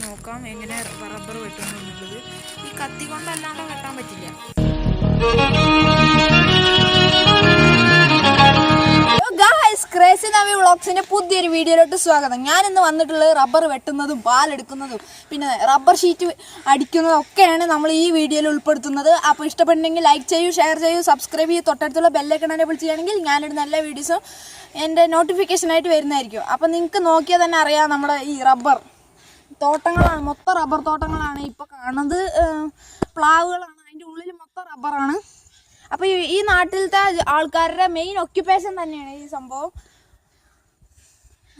നോക്കാം എങ്ങനെ റബ്ബർ വെട്ടുന്നു എന്നുള്ളത്. ഈ കത്തി കൊണ്ടല്ലാണ്ട് വെട്ടാൻ പറ്റില്ല. ക്രേസി നവി വ്ളോഗ്സിന്റെ പുതിയൊരു വീഡിയോയിലോട്ട് സ്വാഗതം. ഞാനിന്ന് വന്നിട്ടുള്ളത് റബ്ബർ വെട്ടുന്നതും പാലെടുക്കുന്നതും പിന്നെ റബ്ബർ ഷീറ്റ് അടിക്കുന്നതും ഒക്കെയാണ് നമ്മൾ ഈ വീഡിയോയിൽ ഉൾപ്പെടുത്തുന്നത്. അപ്പോൾ ഇഷ്ടപ്പെട്ടെങ്കിൽ ലൈക്ക് ചെയ്യൂ, ഷെയർ ചെയ്യൂ, സബ്സ്ക്രൈബ് ചെയ്യൂ, തൊട്ടടുത്തുള്ള ബെല്ലൈക്കൺ എനേബിൾ ചെയ്യുകയാണെങ്കിൽ ഞാനൊരു നല്ല വീഡിയോസും എൻ്റെ നോട്ടിഫിക്കേഷനായിട്ട് വരുന്നതായിരിക്കും. അപ്പോൾ നിങ്ങൾക്ക് നോക്കിയാൽ തന്നെ അറിയാം, നമ്മുടെ ഈ റബ്ബർ തോട്ടങ്ങളാണ്, മൊത്തം റബ്ബർ തോട്ടങ്ങളാണ് ഇപ്പോൾ കാണുന്നത്. പ്ലാവുകളാണ്, അതിൻ്റെ ഉള്ളിൽ മൊത്തം റബ്ബറാണ്. അപ്പോൾ ഈ നാട്ടിലത്തെ ആൾക്കാരുടെ മെയിൻ ഒക്യുപ്പേഷൻ തന്നെയാണ് ഈ സംഭവം.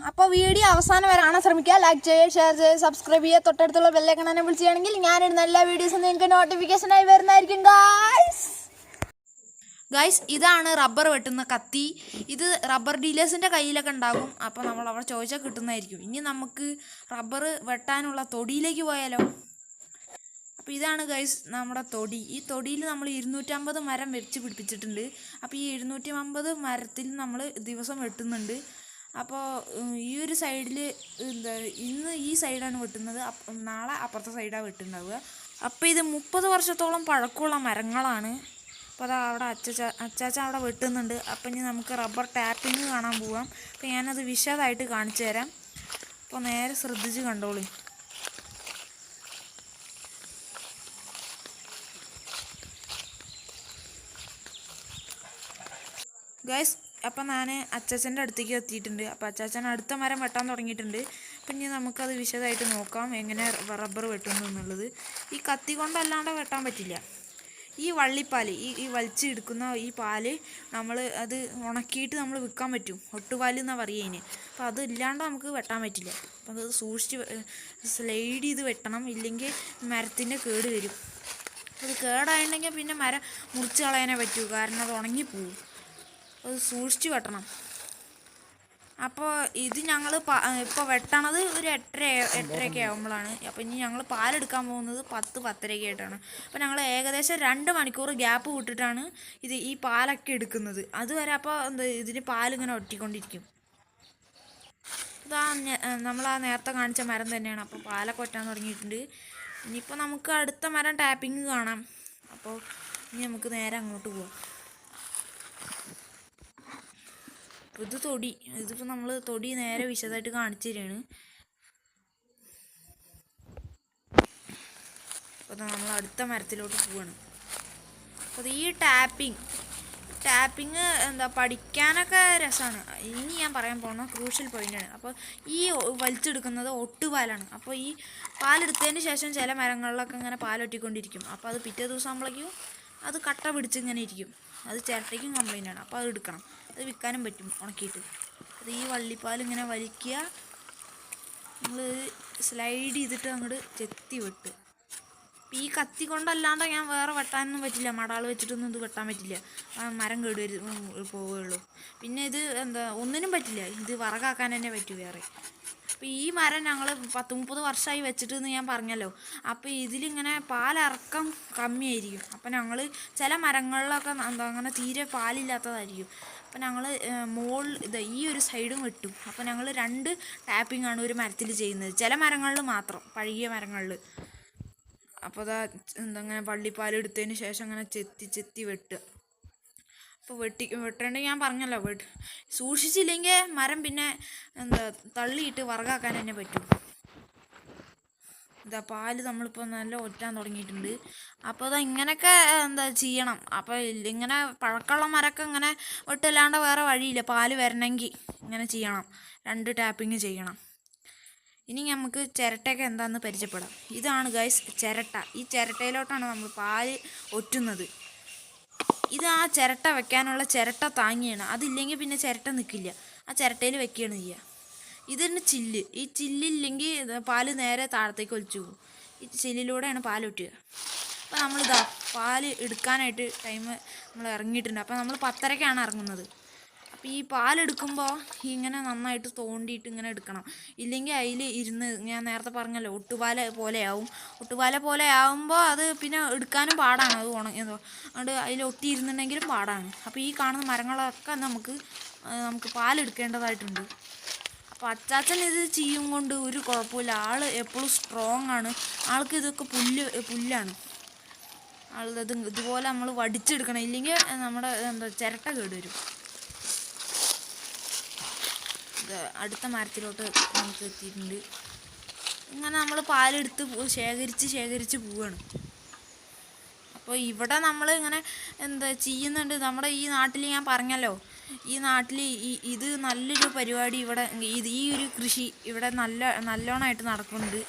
അപ്പോൾ വീഡിയോ അവസാനം വരെ കാണാൻ ശ്രമിക്കുക. ലൈക്ക് ചെയ്യുക, ഷെയർ ചെയ്യുക, സബ്സ്ക്രൈബ് ചെയ്യുക, തൊട്ടടുത്തുള്ള ബെല്ലൈക്കൺ എനേബിൾ ചെയ്യുകയാണെങ്കിൽ ഞാനൊരു നല്ല വീഡിയോസ് നിങ്ങൾക്ക് നോട്ടിഫിക്കേഷനായി വരുന്നതായിരിക്കും. ഗൈസ് ഇതാണ് റബ്ബർ വെട്ടുന്ന കത്തി. ഇത് റബ്ബർ ഡീലേഴ്സിൻ്റെ കയ്യിലൊക്കെ ഉണ്ടാകും. അപ്പോൾ നമ്മൾ അവിടെ ചോദിച്ചാൽ കിട്ടുന്നതായിരിക്കും. ഇനി നമുക്ക് റബ്ബർ വെട്ടാനുള്ള തൊടിയിലേക്ക് പോയാലോ. അപ്പോൾ ഇതാണ് ഗൈസ് നമ്മുടെ തൊടി. ഈ തൊടിയിൽ നമ്മൾ 250 മരം വെച്ച് പിടിപ്പിച്ചിട്ടുണ്ട്. അപ്പോൾ ഈ 250 മരത്തിൽ നമ്മൾ ദിവസം വെട്ടുന്നുണ്ട്. അപ്പോൾ ഈ ഒരു സൈഡിൽ ഇന്ന് ഈ സൈഡാണ് വെട്ടുന്നത്, നാളെ അപ്പുറത്തെ സൈഡാണ് വെട്ടുണ്ടാവുക. അപ്പോൾ ഇത് 30 വർഷത്തോളം പഴക്കമുള്ള മരങ്ങളാണ്. അപ്പോൾ അതാ അവിടെ അച്ചാച്ച അവിടെ വെട്ടുന്നുണ്ട്. അപ്പം ഇനി നമുക്ക് റബ്ബർ ടാപ്പിങ് കാണാൻ പോവാം. അപ്പോൾ ഞാനത് വിശദമായിട്ട് കാണിച്ചു തരാം. അപ്പോൾ നേരെ ശ്രദ്ധിച്ച് കണ്ടോളൂ. ഗൈസ് അപ്പം ഞാൻ അച്ചാച്ചൻ്റെ അടുത്തേക്ക് എത്തിയിട്ടുണ്ട്. അപ്പോൾ അച്ചാച്ചൻ അടുത്ത മരം വെട്ടാൻ തുടങ്ങിയിട്ടുണ്ട്. അപ്പം ഇനി നമുക്കത് വിശദമായിട്ട് നോക്കാം എങ്ങനെ റബ്ബർ വെട്ടുന്നു എന്നുള്ളത്. ഈ കത്തി കൊണ്ടല്ലാണ്ട് വെട്ടാൻ പറ്റില്ല. ഈ വള്ളിപ്പാൽ, ഈ വലിച്ചെടുക്കുന്ന ഈ പാല് നമ്മൾ അത് ഉണക്കിയിട്ട് നമ്മൾ വിൽക്കാൻ പറ്റും. ഒട്ടുപാൽ എന്നാണ് പറയുക അതിന്. അപ്പോൾ അത് ഇല്ലാണ്ട് നമുക്ക് വെട്ടാൻ പറ്റില്ല. അപ്പം അത് സൂക്ഷിച്ച് സ്ലൈഡ് ചെയ്ത് വെട്ടണം, ഇല്ലെങ്കിൽ മരത്തിൻ്റെ കേട് വരും. അത് കേടായിട്ടുണ്ടെങ്കിൽ പിന്നെ മരം മുറിച്ച് കളയാനേ പറ്റൂ, കാരണം അത് ഉണങ്ങിപ്പോവും. അത് സൂക്ഷിച്ച് വെട്ടണം. അപ്പോൾ ഇത് ഞങ്ങൾ ഇപ്പോൾ വെട്ടണത് ഒരു 8:30 ആകുമ്പോഴാണ്. അപ്പോൾ ഇനി ഞങ്ങൾ പാലെടുക്കാൻ പോകുന്നത് 10-10:30 ആയിട്ടാണ്. അപ്പോൾ ഞങ്ങൾ ഏകദേശം 2 മണിക്കൂർ ഗ്യാപ്പ് വിട്ടിട്ടാണ് ഈ പാലൊക്കെ എടുക്കുന്നത്. അതുവരെ അപ്പോൾ ഇതിന് പാലിങ്ങനെ ഒറ്റിക്കൊണ്ടിരിക്കും. ഇതാ നമ്മൾ നേരത്തെ കാണിച്ച മരം തന്നെയാണ്. അപ്പോൾ പാലൊക്കെ ഒറ്റാൻ തുടങ്ങിയിട്ടുണ്ട്. ഇനിയിപ്പോൾ നമുക്ക് അടുത്ത മരം ടാപ്പിങ് കാണാം. അപ്പോൾ ഇനി നമുക്ക് നേരെ അങ്ങോട്ട് പോവാം. ഇത് തൊടി, ഇതിപ്പോൾ നമ്മൾ തൊടി നേരെ വിശദമായിട്ട് കാണിച്ചു തരികയാണ്. അപ്പോൾ നമ്മൾ അടുത്ത മരത്തിലോട്ട് പോവാണ്. അപ്പോൾ ഈ ടാപ്പിങ് പഠിക്കാനൊക്കെ രസമാണ്. ഇനി ഞാൻ പറയാൻ പോകുന്ന ക്രൂഷ്യൽ പോയിൻ്റാണ്. അപ്പോൾ ഈ വലിച്ചെടുക്കുന്നത് ഒട്ടുപാലാണ്. അപ്പോൾ ഈ പാലെടുത്തതിന് ശേഷം ചില മരങ്ങളിലൊക്കെ ഇങ്ങനെ പാലൊട്ടിക്കൊണ്ടിരിക്കും. അപ്പോൾ അത് പിറ്റേ ദിവസം ആകുമ്പോഴേക്കും അത് കട്ട പിടിച്ച് ഇങ്ങനെ ഇരിക്കും. അത് ചിരട്ടയ്ക്കും കംപ്ലൈൻ്റ് ആണ്. അപ്പോൾ അത് എടുക്കണം, അത് വിൽക്കാനും പറ്റും ഉണക്കിയിട്ട്. അത് ഈ വള്ളിപ്പാൽ ഇങ്ങനെ വലിക്കുക, നമ്മൾ സ്ലൈഡ് ചെയ്തിട്ട് അങ്ങോട്ട് ചെത്തി വെട്ട്. ഈ കത്തി കൊണ്ടല്ലാണ്ട് ഞാൻ വേറെ വെട്ടാനൊന്നും പറ്റില്ല. മടാൾ വെച്ചിട്ടൊന്നും ഇത് വെട്ടാൻ പറ്റില്ല, മരം കേട് പോവുകയുള്ളൂ. പിന്നെ ഇത് ഒന്നിനും പറ്റില്ല, ഇത് വറകാക്കാൻ തന്നെ പറ്റൂ വേറെ. അപ്പോൾ ഈ മരം ഞങ്ങൾ 10-30 വർഷമായി വെച്ചിട്ടെന്ന് ഞാൻ പറഞ്ഞല്ലോ. അപ്പോൾ ഇതിലിങ്ങനെ പാലിറക്കം കമ്മിയായിരിക്കും. അപ്പോൾ ഞങ്ങൾ ചില മരങ്ങളിലൊക്കെ അങ്ങനെ തീരെ പാലില്ലാത്തതായിരിക്കും. അപ്പോൾ ഞങ്ങൾ ഈ ഒരു സൈഡും വെട്ടും. അപ്പോൾ ഞങ്ങൾ 2 ടാപ്പിംഗ് ആണ് ഒരു മരത്തിൽ ചെയ്യുന്നത്, ചില മരങ്ങളിൽ മാത്രം, പഴകിയ മരങ്ങളിൽ. അപ്പോൾ അങ്ങനെ വള്ളിപ്പാൽ എടുത്തതിന് ശേഷം അങ്ങനെ ചെത്തി വെട്ടുക. അപ്പോൾ വെട്ടേണ്ടെങ്കിൽ ഞാൻ പറഞ്ഞല്ലോ, സൂക്ഷിച്ചില്ലെങ്കിൽ മരം പിന്നെ തള്ളിയിട്ട് വറകാക്കാൻ തന്നെ പറ്റും. പാല് നമ്മളിപ്പോൾ നല്ല ഒറ്റാൻ തുടങ്ങിയിട്ടുണ്ട്. അപ്പോൾ ഇങ്ങനെയൊക്കെ ചെയ്യണം. അപ്പോൾ ഇങ്ങനെ പഴക്കമുള്ള മരമൊക്കെ ഇങ്ങനെ വെട്ടല്ലാണ്ട് വേറെ വഴിയില്ല. പാല് വരണമെങ്കിൽ ഇങ്ങനെ ചെയ്യണം, 2 ടാപ്പിങ് ചെയ്യണം. ഇനി നമുക്ക് ചിരട്ടയൊക്കെ എന്താണെന്ന് പരിചയപ്പെടാം. ഇതാണ് ഗൈസ് ചിരട്ട. ഈ ചിരട്ടയിലോട്ടാണ് നമ്മൾ പാല് ഒറ്റുന്നത്. ഇത് ആ ചിരട്ട വെക്കാനുള്ള ചിരട്ട താങ്ങിയാണ്. അതില്ലെങ്കിൽ പിന്നെ ചിരട്ട നിൽക്കില്ല, ആ ചിരട്ടയിൽ വെക്കുകയാണ് ചെയ്യുക. ഇതിന് ചില്ല്, ഈ ചില്ലില്ലെങ്കിൽ പാല് നേരെ താഴത്തേക്ക് ഒലിച്ചു പോകും. ഈ ചില്ലിലൂടെയാണ് പാലൊറ്റുക. അപ്പോൾ നമ്മളിതാ പാല് എടുക്കാനായിട്ട് നമ്മൾ ഇറങ്ങിയിട്ടുണ്ട്. അപ്പോൾ നമ്മൾ 10:30-ക്കാണ് ഇറങ്ങുന്നത്. അപ്പോൾ ഈ പാലെടുക്കുമ്പോൾ ഇങ്ങനെ നന്നായിട്ട് തോണ്ടിയിട്ട് ഇങ്ങനെ എടുക്കണം, ഇല്ലെങ്കിൽ അതിൽ ഇരുന്ന് ഞാൻ നേരത്തെ പറഞ്ഞല്ലോ ഒട്ടുപാല പോലെ ആവുമ്പോൾ അത് പിന്നെ എടുക്കാനും പാടാണ്. അത് അതുകൊണ്ട് അതിൽ ഒട്ടിയിരുന്നുണ്ടെങ്കിലും പാടാണ്. അപ്പോൾ ഈ കാണുന്ന മരങ്ങളൊക്കെ നമുക്ക് പാലെടുക്കേണ്ടതായിട്ടുണ്ട്. അപ്പോൾ അച്ചാച്ചൻ ഇത് ചെയ്യും കൊണ്ട് ഒരു കുഴപ്പമില്ല. ആൾ എപ്പോഴും സ്ട്രോങ് ആണ്. ആൾക്ക് ഇതൊക്കെ പുല്ലാണ്. ആളത് ഇതുപോലെ നമ്മൾ വടിച്ചെടുക്കണം, ഇല്ലെങ്കിൽ നമ്മുടെ എന്താ ചിരട്ട കേടുവരും. ഇത് അടുത്ത മരത്തിലോട്ട് നമുക്ക് എത്തിയിട്ടുണ്ട്. ഇങ്ങനെ നമ്മൾ പാലെടുത്ത് ശേഖരിച്ച് പോവുകയാണ്. അപ്പോൾ ഇവിടെ നമ്മൾ ഇങ്ങനെ എന്താ ചെയ്യുന്നുണ്ട്. നമ്മുടെ ഈ നാട്ടിൽ ഞാൻ പറഞ്ഞല്ലോ, ഈ നാട്ടിൽ ഇത് നല്ലൊരു പരിപാടി ഇവിടെ ഈ ഒരു കൃഷി ഇവിടെ നല്ലോണമായിട്ട് നടക്കുന്നുണ്ട്.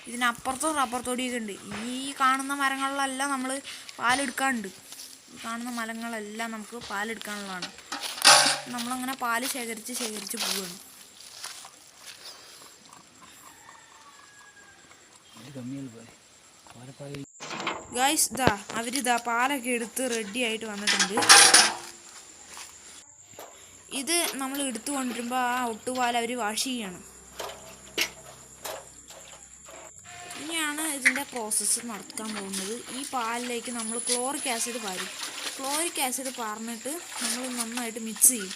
ഇതിനപ്പുറത്തും റബ്ബർ തൊടിയൊക്കെ ഉണ്ട്. ഈ കാണുന്ന മരങ്ങളിലെല്ലാം നമ്മൾ പാലെടുക്കാനുണ്ട്. ഈ കാണുന്ന മരങ്ങളെല്ലാം നമുക്ക് പാലെടുക്കാനുള്ളതാണ്. നമ്മളങ്ങനെ പാല് ശേഖരിച്ച് പോവുകയാണ്. ഗായ്സ് അവരിതാ പാലൊക്കെ എടുത്ത് റെഡി ആയിട്ട് വന്നിട്ടുണ്ട്. ഇത് നമ്മൾ എടുത്തു കൊണ്ടിരുമ്പോൾ ആ ഒട്ടുപാൽ അവർ വാഷ് ചെയ്യാണ്. ഇനിയാണ് ഇതിൻ്റെ പ്രോസസ്സ് നടക്കാൻ പോകുന്നത്. ഈ പാലിലേക്ക് നമ്മൾ ക്ലോറിക് ആസിഡ് പാരും. ക്ലോറിക് ആസിഡ് പാർന്നിട്ട് നമ്മൾ നന്നായിട്ട് മിക്സ് ചെയ്യും.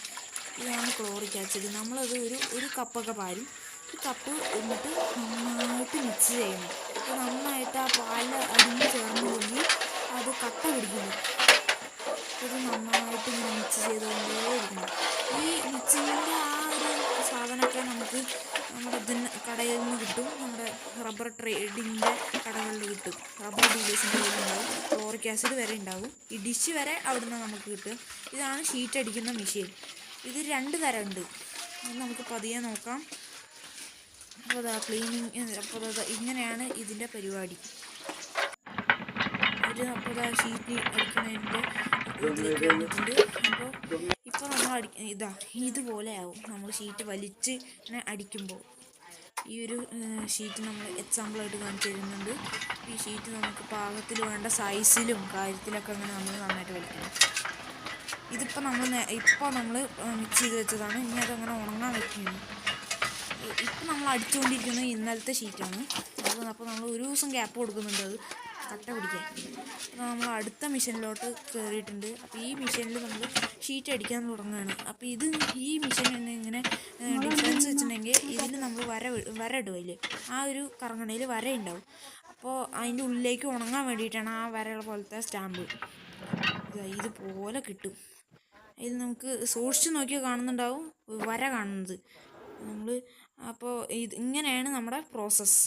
ഇതാണ് ക്ലോറിക് ആസിഡ്. നമ്മളത് ഒരു കപ്പൊക്കെ പാരും. ഒരു കപ്പ് എന്നിട്ട് നന്നായിട്ട് മിക്സ് ചെയ്യണം. അപ്പോൾ നന്നായിട്ട് ആ പാല് അടിഞ്ഞ് ചേർന്നുകൊണ്ട് അത് കട്ട പിടിക്കുന്നു. ഇത് നന്നായിട്ട് ഇങ്ങനെ മിക്സ് ചെയ്തുകൊണ്ടേയിരിക്കണം. ഈ മിക്സിങ്ങിൻ്റെ ആ ഒരു സാധനമൊക്കെ നമുക്ക് നമ്മുടെ കടയിൽ നിന്ന് കിട്ടും. നമ്മുടെ റബ്ബർ ട്രേഡിങ്ങിൻ്റെ കടകളിൽ കിട്ടും. റബ്ബർ ഡീലേഴ്സിൻ്റെ കയ്യിലുണ്ടാവും. ക്ലോറിക് ആസിഡ് വരെ ഉണ്ടാവും. ഈ ഡിഷ് വരെ അവിടുന്ന് നമുക്ക് കിട്ടും. ഇതാണ് ഷീറ്റ് അടിക്കുന്ന മെഷീൻ. ഇത് 2 തരമുണ്ട്. അത് നമുക്ക് പതിയെ നോക്കാം. അപ്പോൾ ക്ലീനിങ്. അപ്പോൾ ഇങ്ങനെയാണ് ഇതിൻ്റെ പരിപാടി. അപ്പോൾ ഷീറ്റ് അടിക്കുന്നതിൻ്റെ ഇതിലേക്ക് വന്നിട്ടുണ്ട്. ഇപ്പോൾ നമ്മൾ ഇതുപോലെ ആവും. നമ്മൾ ഷീറ്റ് വലിച്ച് ഇങ്ങനെ അടിക്കുമ്പോൾ ഈ ഒരു ഷീറ്റ് നമ്മൾ എക്സാമ്പിളായിട്ട് കാണിച്ചു തരുന്നുണ്ട്. ഈ ഷീറ്റ് നമുക്ക് പാകത്തിൽ വേണ്ട സൈസിലും കാര്യത്തിലൊക്കെ അങ്ങനെ നമ്മൾ നന്നായിട്ട് വലിക്കണം. ഇതിപ്പോൾ നമ്മൾ മിക്സ് ചെയ്ത് വെച്ചതാണ്. ഇനി അതങ്ങനെ ഉണങ്ങാൻ വെക്കുകയാണ്. ഇപ്പം നമ്മൾ അടിച്ചുകൊണ്ടിരിക്കുന്നത് ഇന്നലത്തെ ഷീറ്റാണ്. അപ്പോൾ നമ്മൾ ഒരു ദിവസം ഗ്യാപ്പ് കൊടുക്കുന്നുണ്ട് അത് കട്ട പിടിക്കാൻ. അപ്പോൾ നമ്മൾ അടുത്ത മെഷീനിലോട്ട് കയറിയിട്ടുണ്ട്. അപ്പോൾ ഈ മെഷീനിൽ നമ്മൾ ഷീറ്റ് അടിക്കാൻ തുടങ്ങുകയാണ്. അപ്പോൾ ഈ മെഷീൻ ഇങ്ങനെ ഡിഫറൻസ് വെച്ചിട്ടുണ്ടെങ്കിൽ ഇതിൽ നമ്മൾ വര ഇടും. ആ ഒരു കറങ്ങണയിൽ വര ഉണ്ടാവും. അപ്പോൾ അതിൻ്റെ ഉള്ളിലേക്ക് ഉണങ്ങാൻ വേണ്ടിയിട്ടാണ് ആ വര പോലത്തെ സ്റ്റാമ്പ് ഇതുപോലെ കിട്ടും. അതിൽ നമുക്ക് സൂക്ഷിച്ച് നോക്കിയാൽ കാണുന്നുണ്ടാവും വര കാണുന്നത്. അപ്പോൾ ഇങ്ങനെയാണ് നമ്മുടെ പ്രോസസ്സ്.